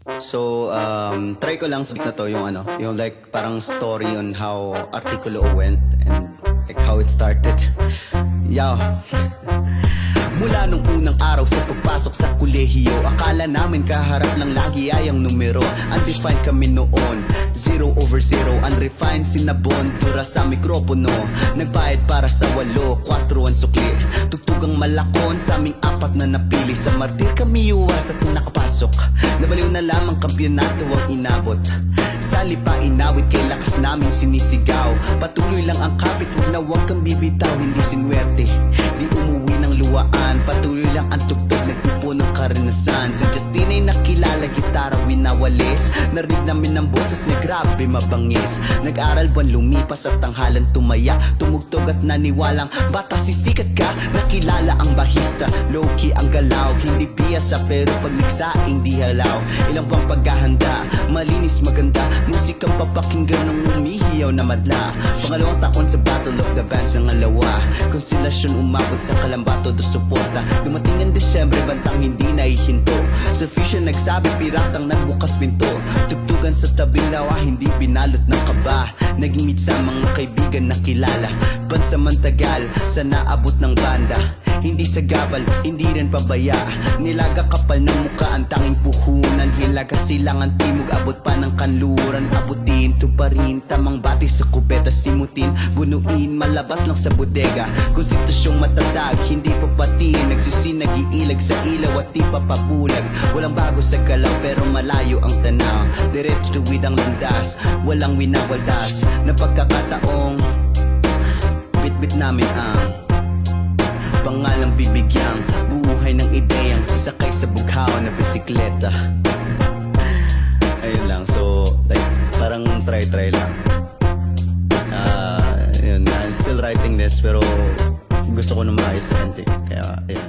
Try ko lang na to yung yung like parang story on how Artikulo went and like how it started. Yo. Mula nung unang araw sa pagpasok sa kolehiyo, akala namin kaharap lang lagi ay ang numero. Undefined kami noon, 0/0, unrefined sinabon, dura sa mikropono. Nagbayad para sa 8, 4 ang sukli. Tugtugang malakon sa aming 4 na napili. Sa martir kami uwas at nakapasok. Nabaliw na lamang kampyonato ang inabot. Sa lipa inawit kay lakas naming sinisigaw. Patuloy lang ang kapit, wag kang bibitaw. Hindi sinwerte, di umuwi ng luwaan. Patuloy lang ang tugtog, nagtipo ng karanasan. Si Justin ay nakilala, gitara winawalis. Narinig namin ang boses na grabe mabangis. Nag-aral buwan lumipas at tanghalan tumaya. Tumugtog at naniwalang bata sisikat ka. Nakilala ang bahista, low-key ang galaw. Hindi biyasa pero pag nagsaing di halaw. Ilang pang paghahanda, malinis maganda. Musikang papakinggan ng umihiyaw na madla. Pangalawang taon sa Battle of the Bands ng alawa. Konstelasyon umabot sa Kalambato do suporta. Dumating ang Desyembre, bantang hindi naihinto. Sa Fusion nagsabi, piratang nagbukas pinto. Tugtugan sa tabing lawa, hindi binalot ng kaba. Naging meet sa mga kaibigan na kilala. Pansamantagal sa naabot ng banda. Hindi sa gabal, hindi rin pabaya. Nilaga kapal ng muka ang tanging puhunan. Hilaga silangan timog, abot pa ng kanluran. Abutin, tuparin, tamang bati sa kubeta. Simutin, bunuin, malabas lang sa bodega. Konstitusyong matatag, hindi papatin. Nagsisinag-iilag sa ilaw at di papabulag. Walang bago sa galaw pero malayo ang tanaw. Diretso tuwid ang landas, walang winawaldas. Na pagkakataong bit-bit namin ang pangalang bibigyang buhay ng ideyang sakay sa bughaw na bisikleta. Ayun lang, so like parang try lang. Yun, I'm still writing this pero gusto ko na maayos sa NT. Kaya ayun.